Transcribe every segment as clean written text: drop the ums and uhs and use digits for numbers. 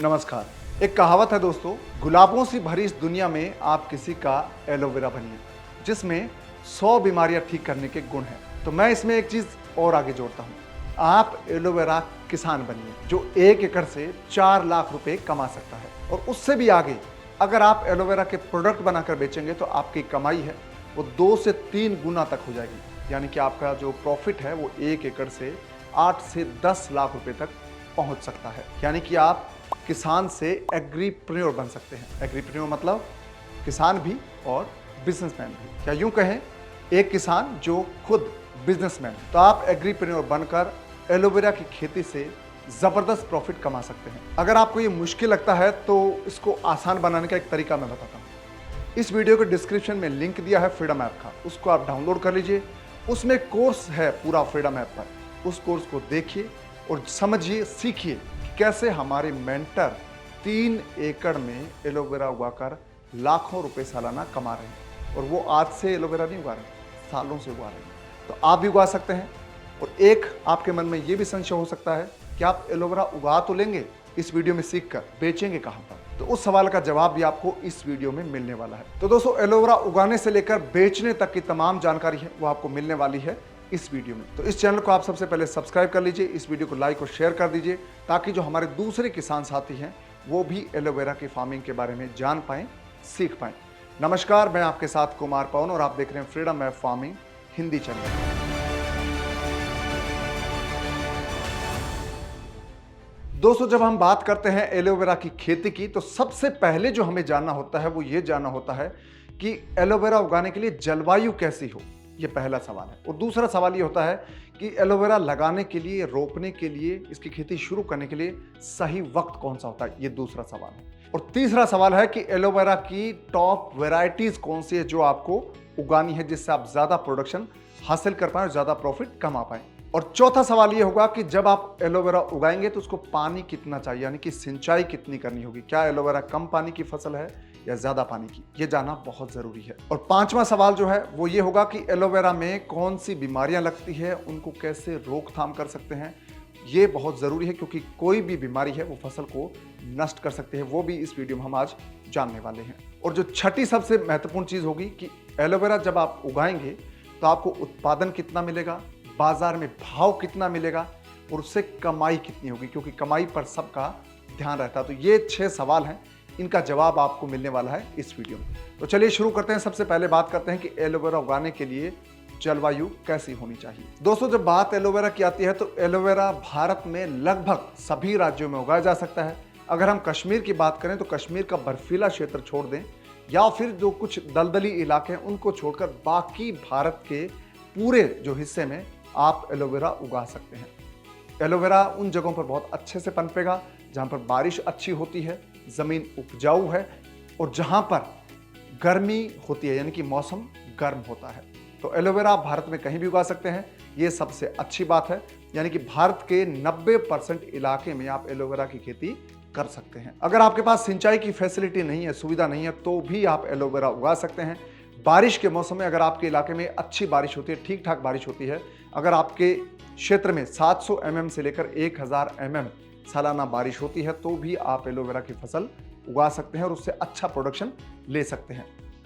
नमस्कार। एक कहावत है दोस्तों, गुलाबों से भरी इस दुनिया में आप किसी का एलोवेरा बनिए, जिसमें 100 बीमारियां ठीक करने के गुण हैं। तो मैं इसमें एक चीज और आगे जोड़ता हूं, आप एलोवेरा किसान बनिए जो 1 एकड़ से 4 लाख रुपए कमा सकता है। और उससे भी आगे अगर आप एलोवेरा के प्रोडक्ट बनाकर बेचेंगे तो आपकी कमाई है वो 2 से 3 गुना तक हो जाएगी। यानी कि आपका जो प्रॉफिट है वो 1 एकड़ से 8 से 10 लाख रुपए तक पहुंच सकता है। यानी कि आप किसान से एग्रीप्रेन्योर बन सकते हैं। एग्रीप्रेन्योर मतलब किसान भी और बिजनेसमैन भी। क्या यूं कहें, एक किसान जो खुद बिजनेसमैन। तो आप एग्रीप्रेन्योर बनकर एलोवेरा की खेती से जबरदस्त प्रॉफिट कमा सकते हैं। अगर आपको ये मुश्किल लगता है तो इसको आसान बनाने का एक तरीका मैं बताता हूँ। इस वीडियो के डिस्क्रिप्शन में लिंक दिया है फ्रीडम ऐप का, उसको आप डाउनलोड कर लीजिए। उसमें कोर्स है पूरा फ्रीडम ऐप पर, उस कोर्स को देखिए और समझिए, सीखिए कैसे हमारे मेंटर 3 एकड़ में एलोवेरा उगाकर लाखों रुपए सालाना कमा रहे हैं। और वो आज से एलोवेरा नहीं उगा रहे, सालों से उगा रहे हैं। तो आप भी उगा सकते हैं। और एक आपके मन में ये भी संशय हो सकता है कि आप एलोवेरा उगा तो लेंगे, इस वीडियो में सीखकर बेचेंगे कहां पर? तो उस सवाल का जवाब भी आपको इस वीडियो में मिलने वाला है। तो दोस्तों, एलोवेरा उगाने से लेकर बेचने तक की तमाम जानकारी है वो आपको मिलने वाली है इस वीडियो में। तो इस चैनल को आप सबसे पहले सब्सक्राइब कर लीजिए, इस वीडियो को लाइक और शेयर कर दीजिए, ताकि जो हमारे दूसरे किसान साथी हैं वो भी एलोवेरा की फार्मिंग के बारे में जान पाएं, सीख पाएं। नमस्कार, मैं आपके साथ कुमार पवन और आप देख रहे हैं freedom app farming Hindi channel. दोस्तों, जब हम बात करते हैं एलोवेरा की खेती की तो सबसे पहले जो हमें जानना होता है वो ये जानना होता है कि एलोवेरा उगाने के लिए जलवायु कैसी हो। ये पहला सवाल है। और दूसरा सवाल ये होता है कि एलोवेरा लगाने के लिए, रोपने के लिए, इसकी खेती शुरू करने के लिए सही वक्त कौन सा होता है, ये दूसरा सवाल है। और तीसरा सवाल है कि एलोवेरा की टॉप वैरायटीज कौन सी है जो आपको उगानी है, जिससे आप ज्यादा प्रोडक्शन हासिल कर पाए और ज्यादा प्रॉफिट कमा पाए। और चौथा सवाल ये होगा कि जब आप एलोवेरा उगाएंगे तो उसको पानी कितना चाहिए, यानी कि सिंचाई कितनी करनी होगी। क्या एलोवेरा कम पानी की फसल है या ज्यादा पानी की, ये जानना बहुत जरूरी है। और पांचवा सवाल जो है वो ये होगा कि एलोवेरा में कौन सी बीमारियां लगती है, उनको कैसे रोकथाम कर सकते हैं। ये बहुत जरूरी है क्योंकि कोई भी बीमारी है वो फसल को नष्ट कर सकते हैं, वो भी इस वीडियो में हम आज जानने वाले हैं। और जो छठी सबसे महत्वपूर्ण चीज होगी कि एलोवेरा जब आप उगाएंगे तो आपको उत्पादन कितना मिलेगा, बाजार में भाव कितना मिलेगा और उससे कमाई कितनी होगी, क्योंकि कमाई पर सबका ध्यान रहता है। तो ये 6 सवाल हैं, इनका जवाब आपको मिलने वाला है इस वीडियो में। तो चलिए शुरू करते हैं। सबसे पहले बात करते हैं कि एलोवेरा उगाने के लिए जलवायु कैसी होनी चाहिए। दोस्तों, जब बात एलोवेरा की आती है तो एलोवेरा भारत में लगभग सभी राज्यों में उगाया जा सकता है। अगर हम कश्मीर की बात करें तो कश्मीर का बर्फीला क्षेत्र छोड़ दें या फिर जो कुछ दलदली इलाके हैं उनको छोड़कर बाकी भारत के पूरे जो हिस्से में आप एलोवेरा उगा सकते हैं। एलोवेरा उन जगहों पर बहुत अच्छे से पनपेगा जहां पर बारिश अच्छी होती है, जमीन उपजाऊ है और जहां पर गर्मी होती है, यानी कि मौसम गर्म होता है। तो एलोवेरा आप भारत में कहीं भी उगा सकते हैं, ये सबसे अच्छी बात है। यानी कि भारत के 90% इलाके में आप एलोवेरा की खेती कर सकते हैं। अगर आपके पास सिंचाई की फैसिलिटी नहीं है, सुविधा नहीं है, तो भी आप एलोवेरा उगा सकते हैं। बारिश के मौसम में अगर आपके इलाके में अच्छी बारिश होती है, ठीक ठाक बारिश होती है, अगर आपके क्षेत्र में 700 mm से लेकर 1000 mm सालाना बारिश होती है, तो भी आप एलोवेरा की फसल उगा सकते हैं और उससे अच्छा प्रोडक्शन ले सकते हैं।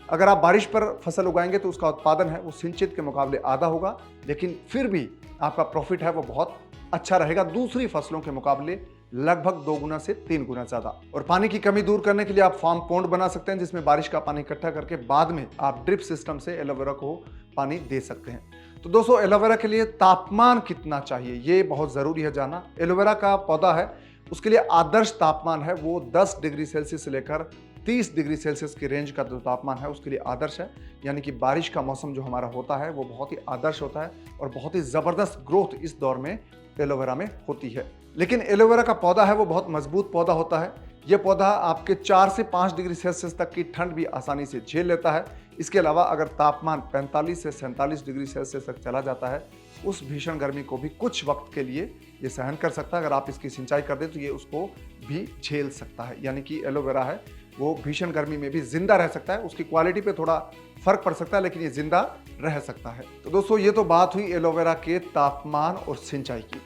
अगर आप बारिश पर फसल उगाएंगे तो उसका उत्पादन है वो सिंचित के मुकाबले आधा होगा, लेकिन फिर भी आपका प्रॉफिट है वो बहुत अच्छा रहेगा, दूसरी फसलों के मुकाबले लगभग 2 गुना से 3 गुना ज्यादा। और पानी की कमी दूर करने के लिए आप फार्म पॉन्ड बना सकते हैं, जिसमें बारिश का पानी इकट्ठा करके बाद में आप ड्रिप सिस्टम से एलोवेरा को पानी दे सकते हैं। तो दोस्तों, एलोवेरा के लिए तापमान कितना चाहिए ये बहुत जरूरी है जानना। एलोवेरा का पौधा है उसके लिए आदर्श तापमान है वो 10 डिग्री सेल्सियस से लेकर 30 डिग्री सेल्सियस की रेंज का जो तापमान है उसके लिए आदर्श है। यानी कि बारिश का मौसम जो हमारा होता है वो बहुत ही आदर्श होता है और बहुत ही जबरदस्त ग्रोथ इस दौर में एलोवेरा में होती है। लेकिन एलोवेरा का पौधा है वो बहुत मजबूत पौधा होता है। यह पौधा आपके 4 से 5 डिग्री सेल्सियस तक की ठंड भी आसानी से झेल लेता है। इसके अलावा अगर तापमान 45 से 47 डिग्री सेल्सियस तक चला जाता है, उस भीषण गर्मी को भी कुछ वक्त के लिए ये सहन कर सकता है। अगर आप इसकी सिंचाई कर दें तो ये उसको भी झेल सकता है। यानी कि एलोवेरा है वो भीषण गर्मी में भी जिंदा रह सकता है। उसकी क्वालिटी पे थोड़ा फर्क पड़ सकता है, लेकिन ये जिंदा रह सकता है। तो दोस्तों, ये तो बात हुई एलोवेरा के तापमान और सिंचाई की।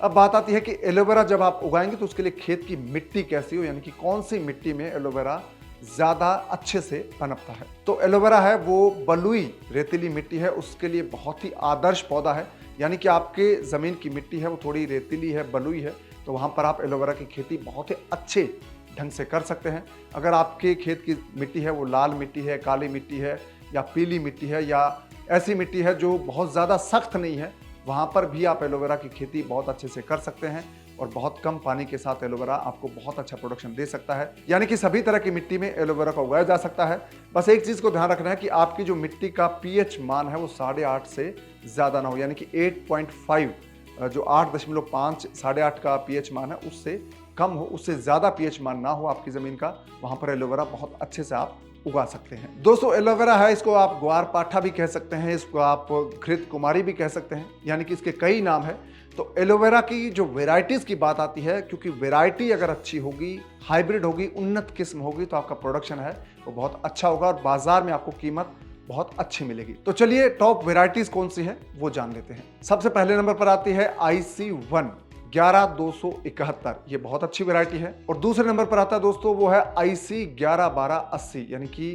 अब बात आती है कि एलोवेरा जब आप उगाएंगे तो उसके लिए खेत की मिट्टी कैसी हो, यानी कि कौन सी मिट्टी में एलोवेरा ज़्यादा अच्छे से पनपता है। तो एलोवेरा है वो बलुई रेतीली मिट्टी है, उसके लिए बहुत ही आदर्श पौधा है। यानी कि आपके ज़मीन की मिट्टी है वो थोड़ी रेतीली है, बलुई है, तो वहाँ पर आप एलोवेरा की खेती बहुत ही अच्छे ढंग से कर सकते हैं। अगर आपके खेत की मिट्टी है वो लाल मिट्टी है, काली मिट्टी है या पीली मिट्टी है या ऐसी मिट्टी है जो बहुत ज़्यादा सख्त नहीं है, वहाँ पर भी आप एलोवेरा की खेती बहुत अच्छे से कर सकते हैं और बहुत कम पानी के साथ एलोवेरा आपको बहुत अच्छा प्रोडक्शन दे सकता है। यानी कि सभी तरह की मिट्टी में एलोवेरा को उगाया जा सकता है। बस एक चीज़ को ध्यान रखना है कि आपकी जो मिट्टी का पीएच मान है वो 8.5 से ज़्यादा ना हो, यानी कि 8.5 जो 8.5 8.5 का पीएच मान है उससे कम हो, उससे ज़्यादा पीएच मान ना हो आपकी ज़मीन का, वहाँ पर एलोवेरा बहुत अच्छे से आप उगा सकते हैं। दोस्तों एलोवेरा है, इसको आप ग्वार पाठा भी कह सकते हैं, इसको आप घृत कुमारी भी कह सकते हैं, यानी कि इसके कई नाम हैं। तो एलोवेरा की जो वेराइटीज़ की बात आती है, क्योंकि वेराइटी अगर अच्छी होगी, हाइब्रिड होगी, उन्नत किस्म होगी, तो आपका प्रोडक्शन है वो बहुत अच्छा होगा और बाजार में आपको कीमत बहुत अच्छी मिलेगी। तो चलिए टॉप वेराइटीज़ कौन सी हैं वो जान लेते हैं। सबसे पहले नंबर पर आती है IC1 11271, ये बहुत अच्छी वैरायटी है। और दूसरे नंबर पर आता है दोस्तों वो है IC 111280, यानी कि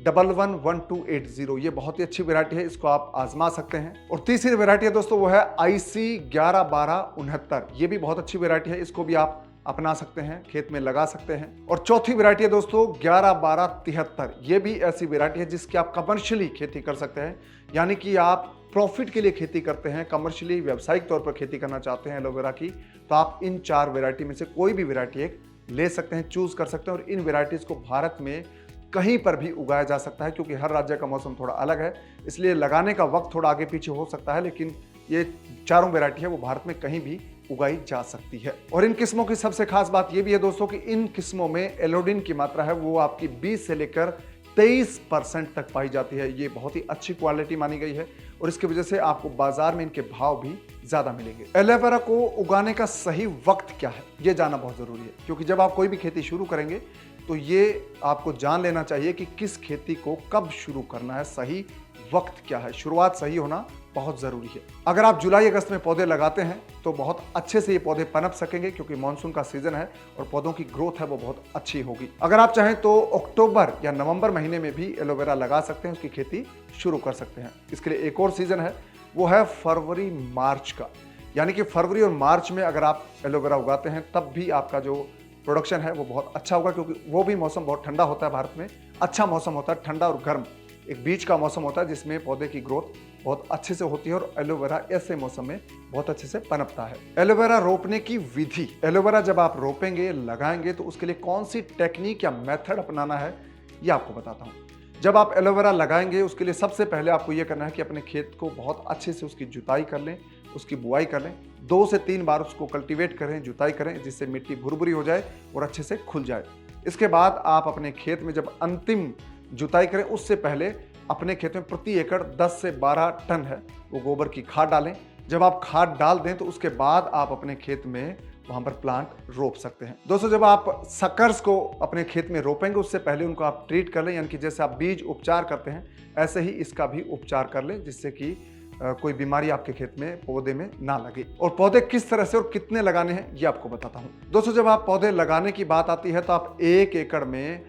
111280, ये बहुत ही अच्छी वैरायटी है, इसको आप आजमा सकते हैं। और तीसरी वैरायटी है दोस्तों वो है IC 111269, ये भी बहुत अच्छी वैरायटी है, इसको भी आप अपना सकते हैं, खेत में लगा सकते हैं। और चौथी वैरायटी है दोस्तों 111273, ये भी ऐसी वैरायटी है जिसकी आप कमर्शियली खेती कर सकते हैं, यानी कि आप प्रॉफिट के लिए खेती करते हैं, कमर्शियली व्यावसायिक तौर पर खेती करना चाहते हैं एलोवेरा की, तो आप इन 4 वैरायटी में से कोई भी वैरायटी एक ले सकते हैं, चूज कर सकते हैं। और इन वैरायटीज को भारत में कहीं पर भी उगाया जा सकता है, क्योंकि हर राज्य का मौसम थोड़ा अलग है, इसलिए लगाने का वक्त थोड़ा आगे पीछे हो सकता है, लेकिन ये चारों वैरायटी है वो भारत में कहीं भी उगाई जा सकती है। और इन किस्मों की सबसे खास बात ये भी है दोस्तों कि इन किस्मों में एलोडिन की मात्रा है वो आपकी 20 से लेकर 23% तक पाई जाती है। ये बहुत ही अच्छी क्वालिटी मानी गई है और इसकी वजह से आपको बाजार में इनके भाव भी ज्यादा मिलेंगे। एलोवेरा को उगाने का सही वक्त क्या है ये जानना बहुत जरूरी है, क्योंकि जब आप कोई भी खेती शुरू करेंगे तो ये आपको जान लेना चाहिए कि किस खेती को कब शुरू करना है, सही वक्त क्या है, शुरुआत सही होना बहुत जरूरी है। अगर आप जुलाई अगस्त में पौधे लगाते हैं तो बहुत अच्छे से ये पौधे पनप सकेंगे, क्योंकि मानसून का सीजन है और पौधों की ग्रोथ है वो बहुत अच्छी होगी। अगर आप चाहें तो अक्टूबर या नवंबर महीने में भी एलोवेरा लगा सकते हैं, उसकी खेती शुरू कर सकते हैं। इसके लिए एक और सीजन है, वो है फरवरी मार्च का, यानी कि फरवरी और मार्च में अगर आप एलोवेरा उगाते हैं तब भी आपका जो प्रोडक्शन है वो बहुत अच्छा होगा, क्योंकि वो भी मौसम बहुत ठंडा होता है, भारत में अच्छा मौसम होता है, ठंडा और गर्म एक बीच का मौसम होता है जिसमें पौधे की ग्रोथ बहुत अच्छे से होती है और एलोवेरा ऐसे मौसम में बहुत अच्छे से पनपता है। एलोवेरा रोपने की विधि, एलोवेरा जब आप रोपेंगे लगाएंगे तो उसके लिए कौन सी टेक्निक या मेथड अपनाना है ये आपको बताता हूँ। जब आप एलोवेरा लगाएंगे उसके लिए सबसे पहले आपको ये करना है कि अपने खेत को बहुत अच्छे से उसकी जुताई कर लें, उसकी बुआई कर लें, 2 से 3 बार उसको कल्टीवेट करें, जुताई करें, जिससे मिट्टी भुरभुरी हो जाए और अच्छे से खुल जाए। इसके बाद आप अपने खेत में जब अंतिम जुताई करें उससे पहले अपने खेत में प्रति एकड़ 10 से 12 टन है वो गोबर की खाद डालें। जब आप खाद डाल दें तो उसके बाद आप अपने खेत में वहां पर प्लांट रोप सकते हैं। दोस्तों जब आप सकर्स को अपने खेत में रोपेंगे उससे पहले उनको आप ट्रीट कर लें, यानी कि जैसे आप बीज उपचार करते हैं ऐसे ही इसका भी उपचार कर लें, जिससे कि कोई बीमारी आपके खेत में पौधे में ना लगे। और पौधे किस तरह से और कितने लगाने हैं ये आपको बताता हूं। दोस्तों जब आप पौधे लगाने की बात आती है तो आप 1 एकड़ में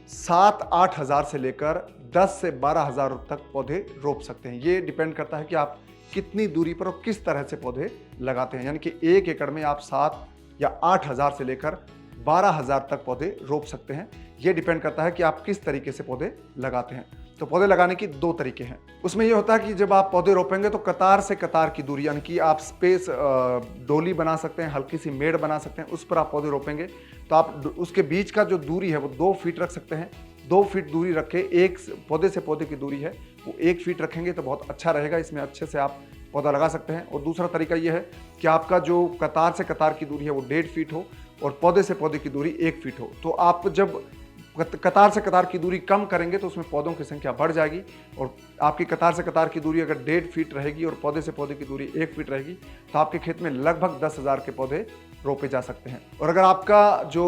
7-8 हज़ार से लेकर 10 से 12 हज़ार तक पौधे रोप सकते हैं। ये डिपेंड करता है कि आप कितनी दूरी पर और किस तरह से पौधे लगाते हैं, यानी कि 1 एकड़ में आप 7 या 8 हज़ार से लेकर 12 हज़ार तक पौधे रोप सकते हैं। ये डिपेंड करता है कि आप किस तरीके से पौधे लगाते हैं। तो पौधे लगाने की 2 तरीके हैं। उसमें यह होता है कि जब आप पौधे रोपेंगे तो कतार से कतार की दूरी, यानी कि आप स्पेस डोली बना सकते हैं, हल्की सी मेड़ बना सकते हैं, उस पर आप पौधे रोपेंगे तो आप उसके बीच का जो दूरी है वो 2 फीट रख सकते हैं। 2 फीट दूरी रखे, एक पौधे से पौधे की दूरी है वो 1 फीट रखेंगे तो बहुत अच्छा रहेगा, इसमें अच्छे से आप पौधा लगा सकते हैं। और दूसरा तरीका ये है कि आपका जो कतार से कतार की दूरी है वो 1.5 फीट हो और पौधे से पौधे की दूरी 1 फीट हो। तो आप जब कतार से कतार की दूरी कम करेंगे तो उसमें पौधों की संख्या बढ़ जाएगी, और आपकी कतार से कतार की दूरी अगर 1.5 फीट रहेगी और पौधे से पौधे की दूरी 1 फीट रहेगी तो आपके खेत में लगभग 10,000 के पौधे रोपे जा सकते हैं। और अगर आपका जो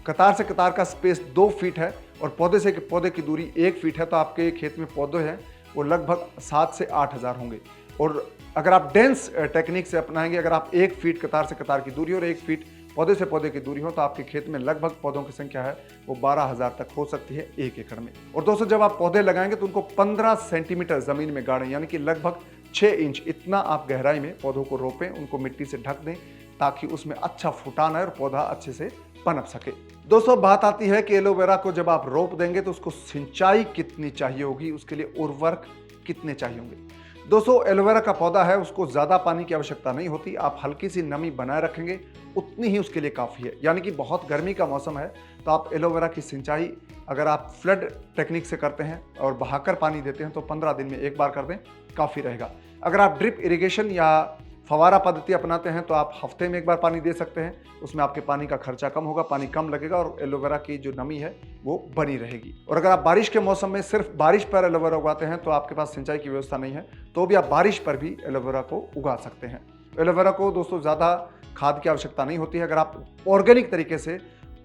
कतार से कतार का स्पेस 2 फीट है और पौधे से पौधे की दूरी 1 फीट है तो आपके खेत में पौधे हैं वो लगभग 7 से 8 हज़ार होंगे। और अगर आप डेंस टेक्निक से अपनाएंगे, अगर आप 1 फीट कतार से कतार की दूरी और 1 फीट पौधे से पौधे की दूरी हो, तो आपके खेत में लगभग पौधों की संख्या है वो 12,000 तक हो सकती है 1 एकड़ में। और दोस्तों, जब आप पौधे लगाएंगे तो उनको 15 सेंटीमीटर जमीन में गाड़ें, यानी कि लगभग 6 इंच इतना आप गहराई में पौधों को रोपें, उनको मिट्टी से ढक दें ताकि उसमें अच्छा फुटान आए और पौधा अच्छे से पनप सके। दोस्तों, बात आती है कि एलोवेरा को जब आप रोप देंगे तो उसको सिंचाई कितनी चाहिए होगी, उसके लिए उर्वरक कितने चाहिए होंगे। दोस्तों, एलोवेरा का पौधा है, उसको ज़्यादा पानी की आवश्यकता नहीं होती। आप हल्की सी नमी बनाए रखेंगे उतनी ही उसके लिए काफ़ी है। यानी कि बहुत गर्मी का मौसम है तो आप एलोवेरा की सिंचाई अगर आप फ्लड टेक्निक से करते हैं और बहाकर पानी देते हैं तो 15 दिन में एक बार कर दें, काफ़ी रहेगा। अगर आप ड्रिप इरिगेशन या फवारा पद्धति अपनाते हैं तो आप हफ्ते में एक बार पानी दे सकते हैं। उसमें आपके पानी का खर्चा कम होगा, पानी कम लगेगा और एलोवेरा की जो नमी है वो बनी रहेगी। और अगर आप बारिश के मौसम में सिर्फ बारिश पर एलोवेरा उगाते हैं तो आपके पास सिंचाई की व्यवस्था नहीं है, तो भी आप बारिश पर भी एलोवेरा को उगा सकते हैं। एलोवेरा को दोस्तों ज़्यादा खाद की आवश्यकता नहीं होती है। अगर आप ऑर्गेनिक तरीके से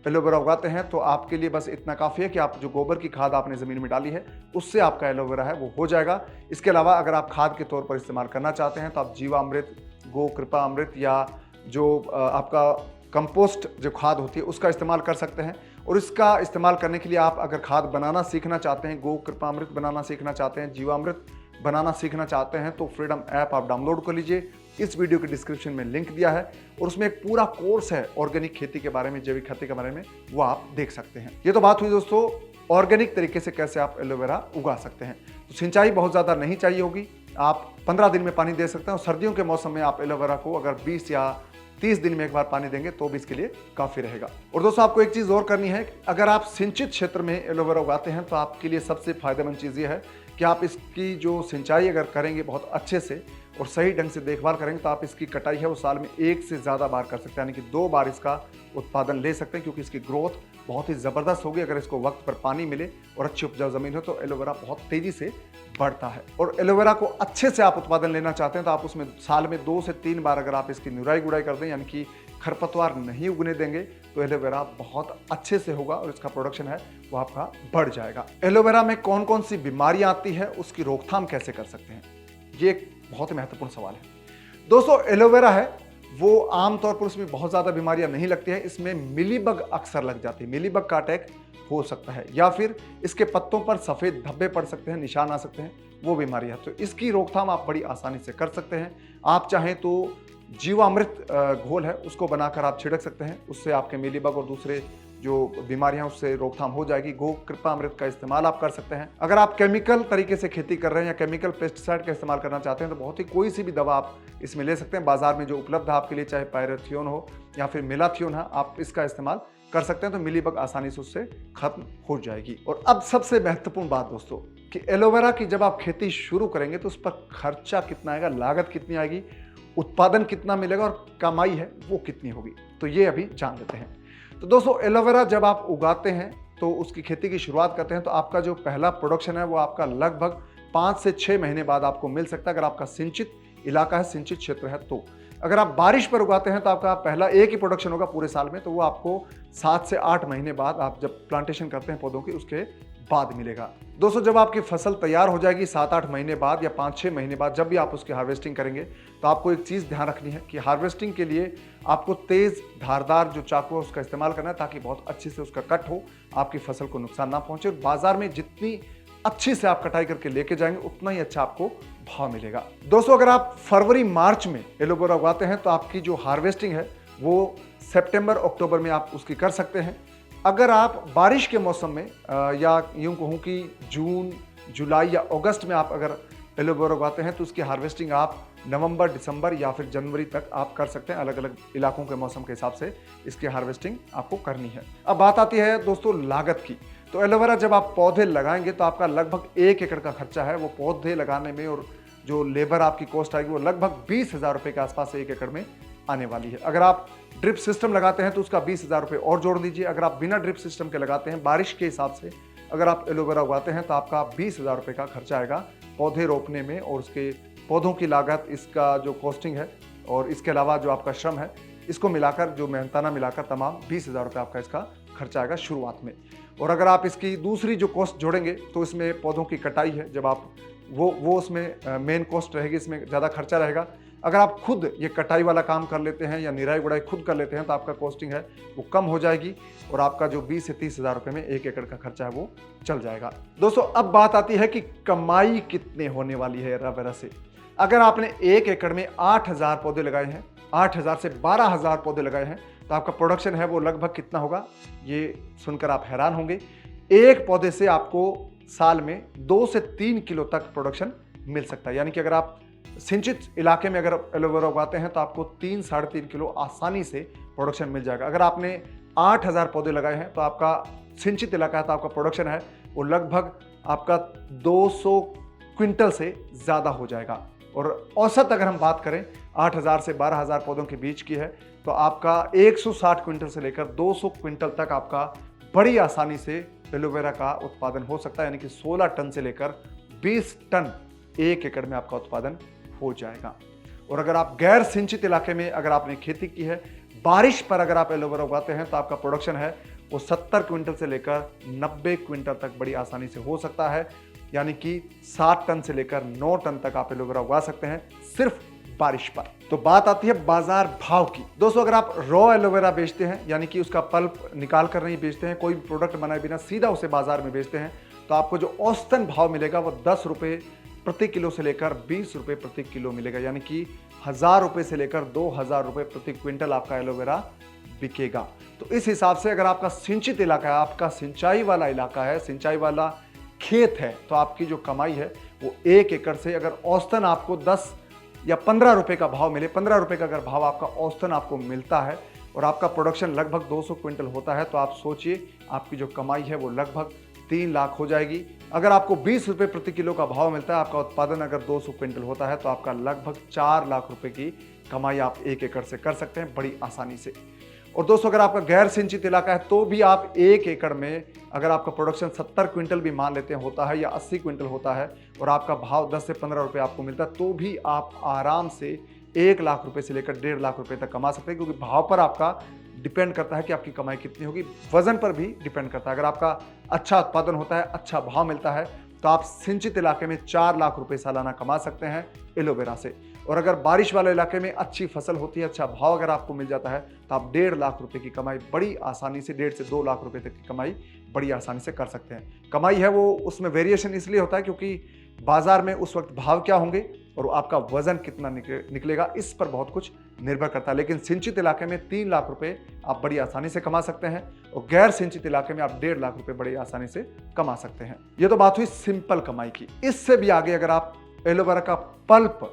एलोवेरा उगाते हैं तो आपके लिए बस इतना काफ़ी है कि आप जो गोबर की खाद आपने ज़मीन में डाली है उससे आपका एलोवेरा है वो हो जाएगा। इसके अलावा अगर आप खाद के तौर पर इस्तेमाल करना चाहते हैं तो आप जीवामृत, गो कृपा अमृत या जो आपका कंपोस्ट जो खाद होती है उसका इस्तेमाल कर सकते हैं। और इसका इस्तेमाल करने के लिए आप अगर खाद बनाना सीखना चाहते हैं, गो कृपा अमृत बनाना सीखना चाहते हैं, जीवामृत बनाना सीखना चाहते हैं तो फ्रीडम ऐप आप डाउनलोड कर लीजिए। इस वीडियो के डिस्क्रिप्शन में लिंक दिया है और उसमें एक पूरा कोर्स है ऑर्गेनिक खेती के बारे में, जैविक खेती के बारे में, वो आप देख सकते हैं। ये तो बात हुई दोस्तों ऑर्गेनिक तरीके से कैसे आप एलोवेरा उगा सकते हैं। तो सिंचाई बहुत ज़्यादा नहीं चाहिए होगी, आप 15 दिन में पानी दे सकते हैं। और सर्दियों के मौसम में आप एलोवेरा को अगर 20 या 30 दिन में एक बार पानी देंगे तो भी इसके लिए काफ़ी रहेगा। और दोस्तों, आपको एक चीज़ और करनी है, अगर आप सिंचित क्षेत्र में एलोवेरा उगाते हैं तो आपके लिए सबसे फायदेमंद चीज़ ये है कि आप इसकी जो सिंचाई अगर करेंगे बहुत अच्छे से और सही ढंग से देखभाल करेंगे तो आप इसकी कटाई है वो साल में 1 से ज़्यादा बार कर सकते हैं, यानी कि 2 बार इसका उत्पादन ले सकते हैं, क्योंकि इसकी ग्रोथ बहुत ही ज़बरदस्त होगी। अगर इसको वक्त पर पानी मिले और अच्छी उपजाऊ ज़मीन हो तो एलोवेरा बहुत तेज़ी से बढ़ता है। और एलोवेरा को अच्छे से आप उत्पादन लेना चाहते हैं तो आप उसमें साल में 2 से 3 बार अगर आप इसकी निराई गुड़ाई कर दें, यानी कि खरपतवार नहीं उगने देंगे, तो एलोवेरा बहुत अच्छे से होगा और इसका प्रोडक्शन है वो आपका बढ़ जाएगा। एलोवेरा में कौन कौन सी बीमारियां आती है, उसकी रोकथाम कैसे कर सकते हैं, ये एक बहुत ही महत्वपूर्ण सवाल है। दोस्तों, एलोवेरा है वो आमतौर पर उसमें बहुत ज़्यादा बीमारियां नहीं लगती है। इसमें मिलीबग अक्सर लग जाती है, मिलीबग का अटैक हो सकता है, या फिर इसके पत्तों पर सफ़ेद धब्बे पड़ सकते हैं, निशान आ सकते हैं, वो बीमारी है। तो इसकी रोकथाम आप बड़ी आसानी से कर सकते हैं। आप चाहें तो जीवामृत घोल है उसको बनाकर आप छिड़क सकते हैं, उससे आपके मिलीबग और दूसरे जो बीमारियां उससे रोकथाम हो जाएगी। गो कृपा अमृत का इस्तेमाल आप कर सकते हैं। अगर आप केमिकल तरीके से खेती कर रहे हैं या केमिकल पेस्टिसाइड का इस्तेमाल करना चाहते हैं तो बहुत ही कोई सी भी दवा आप इसमें ले सकते हैं। बाजार में जो उपलब्ध है आपके लिए, चाहे पायरेथियोन हो या फिर मेलाथियोन है, आप इसका इस्तेमाल कर सकते हैं तो मिलीबग आसानी से उससे खत्म हो जाएगी। और अब सबसे महत्वपूर्ण बात दोस्तों कि एलोवेरा की जब आप खेती शुरू करेंगे तो उस पर खर्चा कितना आएगा, लागत कितनी आएगी, उत्पादन कितना मिलेगा और कमाई है वो कितनी होगी, तो ये अभी जान लेते हैं। तो दोस्तों, एलोवेरा जब आप उगाते हैं तो उसकी खेती की शुरुआत करते हैं तो आपका जो पहला प्रोडक्शन है वो आपका लगभग 5 से 6 महीने बाद आपको मिल सकता है, अगर आपका सिंचित इलाका है, सिंचित क्षेत्र है तो। अगर आप बारिश पर उगाते हैं तो आपका पहला एक ही प्रोडक्शन होगा पूरे साल में, तो वो आपको 7 से 8 महीने बाद, आप जब प्लांटेशन करते हैं पौधों की, उसके बाद मिलेगा। दोस्तों, जब आपकी फसल तैयार हो जाएगी 7-8 महीने बाद या 5-6 महीने बाद, जब भी आप उसकी हार्वेस्टिंग करेंगे तो आपको एक चीज़ ध्यान रखनी है कि हार्वेस्टिंग के लिए आपको तेज़ धारदार जो चाकू है उसका इस्तेमाल करना है, ताकि बहुत अच्छे से उसका कट हो, आपकी फसल को नुकसान ना पहुंचे। और बाजार में जितनी अच्छी से आप कटाई करके लेके जाएंगे उतना ही अच्छा आपको भाव मिलेगा। दोस्तों, अगर आप फरवरी मार्च में एलोवेरा उगाते हैं तो आपकी जो हार्वेस्टिंग है वो सितंबर अक्टूबर में आप उसकी कर सकते हैं। अगर आप बारिश के मौसम में या यूं कहूं कि जून, जुलाई या अगस्त में आप अगर एलोवेरा उगाते हैं तो उसकी हार्वेस्टिंग आप नवंबर, दिसंबर या फिर जनवरी तक आप कर सकते हैं। अलग अलग इलाकों के मौसम के हिसाब से इसकी हार्वेस्टिंग आपको करनी है। अब बात आती है दोस्तों लागत की। तो एलोवेरा जब आप पौधे लगाएंगे तो आपका लगभग 1 एकड़ का खर्चा है वो पौधे लगाने में, और जो लेबर आपकी कॉस्ट आएगी वो लगभग 20,000 रुपये के आसपास 1 एकड़ में आने वाली है। अगर आप ड्रिप सिस्टम लगाते हैं तो उसका 20,000 रुपये और जोड़ दीजिए। अगर आप बिना ड्रिप सिस्टम के लगाते हैं, बारिश के हिसाब से अगर आप एलोवेरा उगाते हैं तो आपका 20,000 रुपये का खर्चा आएगा पौधे रोपने में, और उसके पौधों की लागत, इसका जो कॉस्टिंग है और इसके अलावा जो आपका श्रम है, इसको मिलाकर, जो मेहनताना मिलाकर तमाम 20,000 रुपये आपका इसका खर्चा आएगा शुरुआत में। और अगर आप इसकी दूसरी जो कॉस्ट जोड़ेंगे तो इसमें पौधों की कटाई है, जब आप वो उसमें मेन कॉस्ट रहेगी, इसमें ज़्यादा खर्चा रहेगा। अगर आप खुद ये कटाई वाला काम कर लेते हैं या निराई गुड़ाई खुद कर लेते हैं तो आपका कॉस्टिंग है वो कम हो जाएगी और आपका जो 20 से 30 हज़ार रुपये में 1 एकड़ का खर्चा है वो चल जाएगा। दोस्तों अब बात आती है कि कमाई कितने होने वाली है एलोवेरा से। अगर आपने 1 एकड़ में 8,000 पौधे लगाए हैं, 8,000 से 12,000 पौधे लगाए हैं, तो आपका प्रोडक्शन है वो लगभग कितना होगा, ये सुनकर आप हैरान होंगे। एक पौधे से आपको साल में 2 से 3 किलो तक प्रोडक्शन मिल सकता है। यानी कि अगर आप सिंचित इलाके में अगर एलोवेरा उगाते हैं तो आपको 3-3.5 किलो आसानी से प्रोडक्शन मिल जाएगा। अगर आपने 8,000 पौधे लगाए हैं तो आपका सिंचित इलाका है तो आपका प्रोडक्शन है वो लगभग आपका 200 क्विंटल से ज़्यादा हो जाएगा। और औसत अगर हम बात करें 8,000 से 12,000 पौधों के बीच की है तो आपका 160 क्विंटल से लेकर 200 क्विंटल तक आपका बड़ी आसानी से एलोवेरा का उत्पादन हो सकता है। यानी कि 16 टन से लेकर 20 टन 1 एकड़ में आपका उत्पादन हो जाएगा। और अगर आप गैर सिंचित इलाके में अगर आपने खेती की है, बारिश पर अगर आप एलोवेरा उगाते हैं तो आपका प्रोडक्शन है वो 70 क्विंटल से लेकर 90 क्विंटल तक बड़ी आसानी से हो सकता है। यानी कि 7 टन से लेकर 9 टन तक आप एलोवेरा उगा सकते हैं सिर्फ बारिश पर। तो बात आती है बाजार भाव की। दोस्तों अगर आप रॉ एलोवेरा बेचते हैं यानी कि उसका पल्प निकाल कर नहीं बेचते हैं, कोई भी प्रोडक्ट बनाए बिना सीधा उसे बाजार में बेचते हैं, तो आपको जो औसतन भाव मिलेगा वो 10 रुपये प्रति किलो से लेकर 20 रुपये प्रति किलो मिलेगा। यानी कि 1,000 रुपये से लेकर 2,000 रुपये प्रति क्विंटल आपका एलोवेरा बिकेगा। तो इस हिसाब से अगर आपका सिंचित इलाका है, आपका सिंचाई वाला इलाका है, सिंचाई वाला खेत है, तो आपकी जो कमाई है वो 1 एकड़ से अगर औसतन आपको 10 या 15 रुपये का भाव मिले, 15 रुपये का अगर भाव आपका औसतन आपको मिलता है और आपका प्रोडक्शन लगभग 200 क्विंटल होता है, तो आप सोचिए आपकी जो कमाई है वो लगभग 3 लाख हो जाएगी। अगर आपको 20 रुपये प्रति किलो का भाव मिलता है, आपका उत्पादन अगर 200 क्विंटल होता है, तो आपका लगभग 4 लाख रुपए की कमाई आप 1 एकड़ से कर सकते हैं बड़ी आसानी से। और दोस्तों अगर आपका गैर सिंचित इलाका है तो भी आप 1 एकड़ में अगर आपका प्रोडक्शन 70 क्विंटल भी मान लेते हैं होता है या 80 क्विंटल होता है और आपका भाव 10 से 15 रुपये आपको मिलता है, तो भी आप आराम से 1 लाख रुपए से लेकर 1.5 लाख रुपए तक कमा सकते हैं। क्योंकि भाव पर आपका डिपेंड करता है कि आपकी कमाई कितनी होगी, वजन पर भी डिपेंड करता है। अगर आपका अच्छा उत्पादन होता है, अच्छा भाव मिलता है, तो आप सिंचित इलाके में 4 लाख रुपए सालाना कमा सकते हैं एलोवेरा से। और अगर बारिश वाले इलाके में अच्छी फसल होती है, अच्छा भाव अगर आपको मिल जाता है, तो आप 1.5 लाख रुपए की कमाई बड़ी आसानी से 1.5 से 2 लाख रुपए तक की कमाई बड़ी आसानी से कर सकते हैं। कमाई है वो उसमें वेरिएशन इसलिए होता है क्योंकि बाजार में उस वक्त भाव क्या होंगे और आपका वजन कितना निकलेगा, इस पर बहुत कुछ निर्भर करता है। लेकिन सिंचित इलाके में 3 लाख रुपए आप बड़ी आसानी से कमा सकते हैं और गैर सिंचित इलाके में आप 1.5 लाख रुपए बड़ी आसानी से कमा सकते हैं। ये तो बात हुई सिंपल कमाई की। इससे भी आगे अगर आप एलोवेरा का पल्प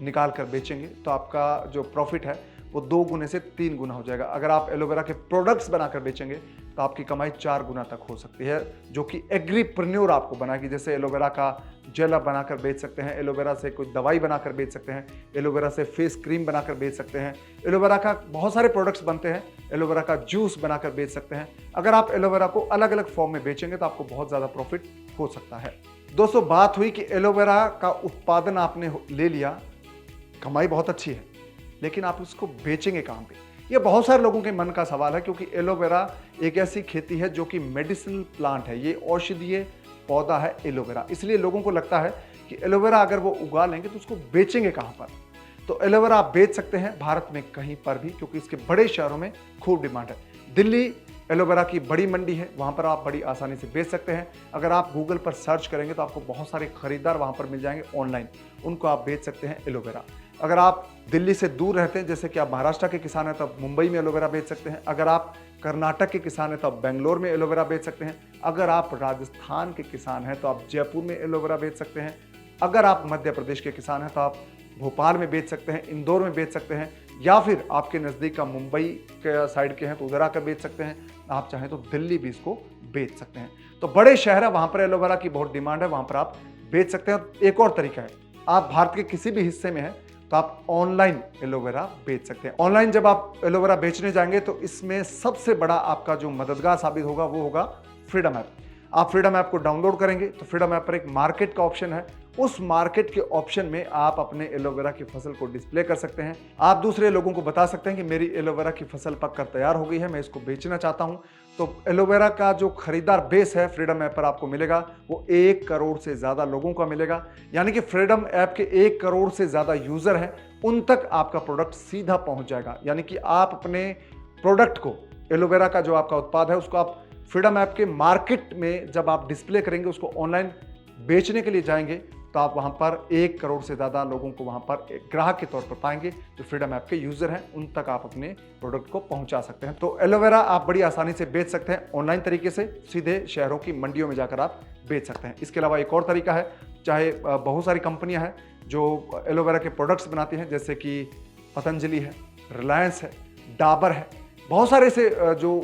निकाल कर बेचेंगे तो आपका जो प्रॉफिट है वो 2 गुने से 3 गुना हो जाएगा। अगर आप एलोवेरा के प्रोडक्ट्स बनाकर बेचेंगे तो आपकी कमाई 4 गुना तक हो सकती है, जो कि एग्रीप्रेन्योर आपको बनाएगी। जैसे एलोवेरा का जेल आप बनाकर बेच सकते हैं, एलोवेरा से कोई दवाई बनाकर बेच सकते हैं, एलोवेरा से फेस क्रीम बनाकर बेच सकते हैं, एलोवेरा का बहुत सारे प्रोडक्ट्स बनते हैं, एलोवेरा का जूस बनाकर बेच सकते हैं। अगर आप एलोवेरा को अलग अलग फॉर्म में बेचेंगे तो आपको बहुत ज़्यादा प्रॉफिट हो सकता है। दोस्तों बात हुई कि एलोवेरा का उत्पादन आपने ले लिया, कमाई बहुत अच्छी है, लेकिन आप उसको बेचेंगे कहाँ पे? ये बहुत सारे लोगों के मन का सवाल है, क्योंकि एलोवेरा एक ऐसी खेती है जो कि मेडिसिनल प्लांट है, ये औषधीय पौधा है एलोवेरा। इसलिए लोगों को लगता है कि एलोवेरा अगर वो उगा लेंगे तो उसको बेचेंगे कहाँ पर? तो एलोवेरा आप बेच सकते हैं भारत में कहीं पर भी, क्योंकि इसके बड़े शहरों में खूब डिमांड है। दिल्ली एलोवेरा की बड़ी मंडी है, वहाँ पर आप बड़ी आसानी से बेच सकते हैं। अगर आप गूगल पर सर्च करेंगे तो आपको बहुत सारे खरीदार वहाँ पर मिल जाएंगे ऑनलाइन, उनको आप बेच सकते हैं एलोवेरा। अगर आप दिल्ली से दूर रहते हैं, जैसे कि आप महाराष्ट्र के किसान हैं, तो आप मुंबई में एलोवेरा बेच सकते हैं। अगर आप कर्नाटक के किसान हैं तो आप बेंगलोर में एलोवेरा बेच सकते हैं। अगर आप राजस्थान के किसान हैं तो आप जयपुर में एलोवेरा बेच सकते हैं। अगर आप मध्य प्रदेश के किसान हैं तो आप भोपाल में बेच सकते हैं, इंदौर में बेच सकते हैं, या फिर आपके नज़दीक का मुंबई के साइड के हैं तो उधर आकर बेच सकते हैं। आप चाहें तो दिल्ली भी इसको बेच सकते हैं। तो बड़े शहर है, वहाँ पर एलोवेरा की बहुत डिमांड है, वहाँ पर आप बेच सकते हैं। एक और तरीका है, आप भारत के किसी भी हिस्से में हैं तो आप ऑनलाइन एलोवेरा बेच सकते हैं। ऑनलाइन जब आप एलोवेरा बेचने जाएंगे तो इसमें सबसे बड़ा आपका जो मददगार साबित होगा वो होगा फ्रीडम ऐप। आप फ्रीडम ऐप को डाउनलोड करेंगे तो फ्रीडम ऐप पर एक मार्केट का ऑप्शन है, उस मार्केट के ऑप्शन में आप अपने एलोवेरा की फसल को डिस्प्ले कर सकते हैं। आप दूसरे लोगों को बता सकते हैं कि मेरी एलोवेरा की फसल पककर तैयार हो गई है, मैं इसको बेचना चाहता हूं। तो एलोवेरा का जो खरीदार बेस है फ्रीडम ऐप पर आपको मिलेगा वो 1 करोड़ से ज़्यादा लोगों का मिलेगा। यानी कि फ्रीडम ऐप के 1 करोड़ से ज़्यादा यूज़र हैं, उन तक आपका प्रोडक्ट सीधा पहुंच जाएगा। यानी कि आप अपने प्रोडक्ट को, एलोवेरा का जो आपका उत्पाद है, उसको आप फ्रीडम ऐप के मार्केट में जब आप डिस्प्ले करेंगे, उसको ऑनलाइन बेचने के लिए जाएंगे, तो आप वहां पर 1 करोड़ से ज़्यादा लोगों को वहां पर एक ग्राहक के तौर पर पाएंगे जो फ्रीडम ऐप के यूज़र हैं, उन तक आप अपने प्रोडक्ट को पहुंचा सकते हैं। तो एलोवेरा आप बड़ी आसानी से बेच सकते हैं ऑनलाइन तरीके से, सीधे शहरों की मंडियों में जाकर आप बेच सकते हैं। इसके अलावा एक और तरीका है, चाहे बहुत सारी कंपनियां हैं जो एलोवेरा के प्रोडक्ट्स बनाती हैं, जैसे कि पतंजलि है, रिलायंस है, डाबर है, बहुत सारे ऐसे जो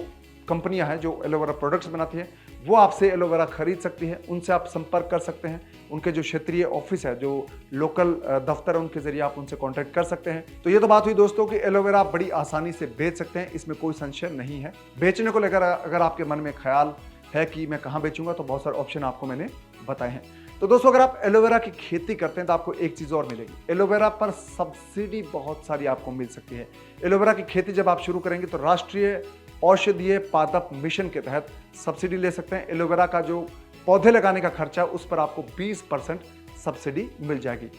कंपनियां हैं जो एलोवेरा प्रोडक्ट्स बनाती हैं, वो आपसे एलोवेरा खरीद सकती हैं, उनसे आप संपर्क कर सकते हैं। उनके जो क्षेत्रीय ऑफिस है, जो लोकल दफ्तर है, उनके जरिए आप उनसे कांटेक्ट कर सकते हैं। तो ये तो बात हुई दोस्तों कि एलोवेरा आप बड़ी आसानी से बेच सकते हैं, इसमें कोई संशय नहीं है। बेचने को लेकर अगर आपके मन में ख्याल है कि मैं कहाँ बेचूंगा, तो बहुत सारे ऑप्शन आपको मैंने बताए हैं। तो दोस्तों, अगर आप एलोवेरा की खेती करते हैं तो आपको एक चीज़ और मिलेगी, एलोवेरा पर सब्सिडी बहुत सारी आपको मिल सकती है। एलोवेरा की खेती जब आप शुरू करेंगे तो राष्ट्रीय औषधीय पादप मिशन के तहत सब्सिडी ले सकते हैं। एलोवेरा का जो पौधे लगाने का खर्चा, उस पर आपको 20% सब्सिडी मिल जाएगी।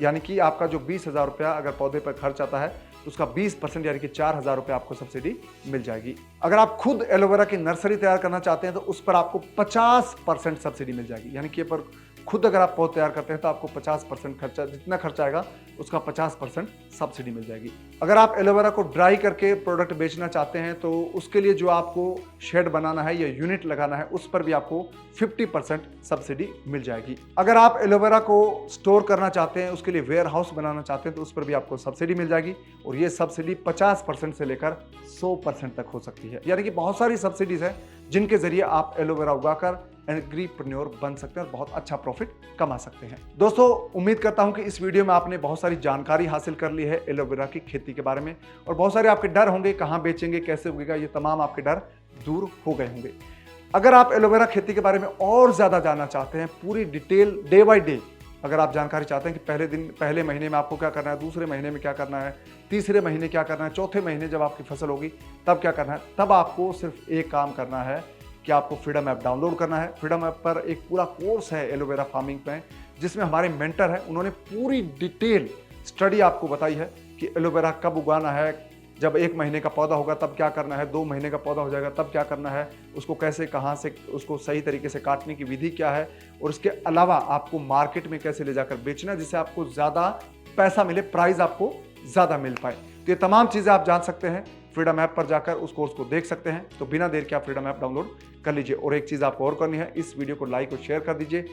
यानी कि आपका जो 20,000 रुपया अगर पौधे पर खर्च आता है, तो उसका 20% यानी कि 4,000 रुपया आपको सब्सिडी मिल जाएगी। अगर आप खुद एलोवेरा की नर्सरी तैयार करना चाहते हैं तो उस पर आपको 50% सब्सिडी मिल जाएगी। यानी कि पर खुद अगर आप पौध तैयार करते हैं तो आपको 50% खर्चा, जितना खर्चा आएगा उसका 50% सब्सिडी मिल जाएगी। अगर आप एलोवेरा को ड्राई करके प्रोडक्ट बेचना चाहते हैं तो उसके लिए जो आपको शेड बनाना है या यूनिट लगाना है, उस पर भी आपको 50% सब्सिडी मिल जाएगी। अगर आप एलोवेरा को स्टोर करना चाहते हैं, उसके लिए वेयर हाउस बनाना चाहते हैं, तो उस पर भी आपको सब्सिडी मिल जाएगी। और ये सब्सिडी 50% से लेकर 100% तक हो सकती है। यानी कि बहुत सारी सब्सिडीज है जिनके जरिए आप एलोवेरा उगाकर एग्रीप्रेन्योर बन सकते हैं और बहुत अच्छा प्रॉफिट कमा सकते हैं। दोस्तों, उम्मीद करता हूं कि इस वीडियो में आपने बहुत सारी जानकारी हासिल कर ली है एलोवेरा की खेती के बारे में, और बहुत सारे आपके डर होंगे, कहां बेचेंगे, कैसे उगेगा, ये तमाम आपके डर दूर हो गए होंगे। अगर आप एलोवेरा खेती के बारे में और ज्यादा जानना चाहते हैं, पूरी डिटेल डे बाय डे अगर आप जानकारी चाहते हैं कि पहले महीने में आपको क्या करना है, दूसरे महीने में क्या करना है, तीसरे महीने क्या करना है, चौथे महीने जब आपकी फसल होगी तब क्या करना है, तब आपको सिर्फ एक काम करना है कि आपको फ्रीडम ऐप डाउनलोड करना है। फ्रीडम ऐप पर एक पूरा कोर्स है एलोवेरा फार्मिंग पे, जिसमें हमारे मेंटर हैं, उन्होंने पूरी डिटेल स्टडी आपको बताई है कि एलोवेरा कब उगाना है, जब 1 महीने का पौधा होगा तब क्या करना है, 2 महीने का पौधा हो जाएगा तब क्या करना है, उसको कैसे, कहाँ से उसको सही तरीके से काटने की विधि क्या है, और इसके अलावा आपको मार्केट में कैसे ले जाकर बेचना है जिससे आपको ज़्यादा पैसा मिले, प्राइस आपको ज़्यादा मिल पाए। तो ये तमाम चीज़ें आप जान सकते हैं, फ्रीडम ऐप पर जाकर उस कोर्स को देख सकते हैं। तो बिना देर के आप फ्रीडम ऐप डाउनलोड कर लीजिए। और एक चीज़ आपको और करनी है, इस वीडियो को लाइक और शेयर कर दीजिए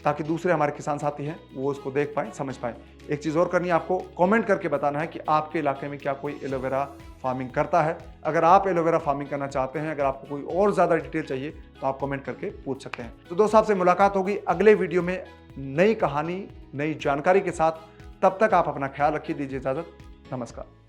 ताकि दूसरे हमारे किसान साथी हैं वो उसको देख पाएँ, समझ पाएँ। एक चीज़ और करनी है, आपको कमेंट करके बताना है कि आपके इलाके में क्या कोई एलोवेरा फार्मिंग करता है। अगर आप एलोवेरा फार्मिंग करना चाहते हैं, अगर आपको कोई और ज़्यादा डिटेल चाहिए तो आप कमेंट करके पूछ सकते हैं। तो दोस्तों, आपसे मुलाकात होगी अगले वीडियो में नई कहानी, नई जानकारी के साथ। तब तक आप अपना ख्याल रखिए, दीजिए इजाज़त, नमस्कार।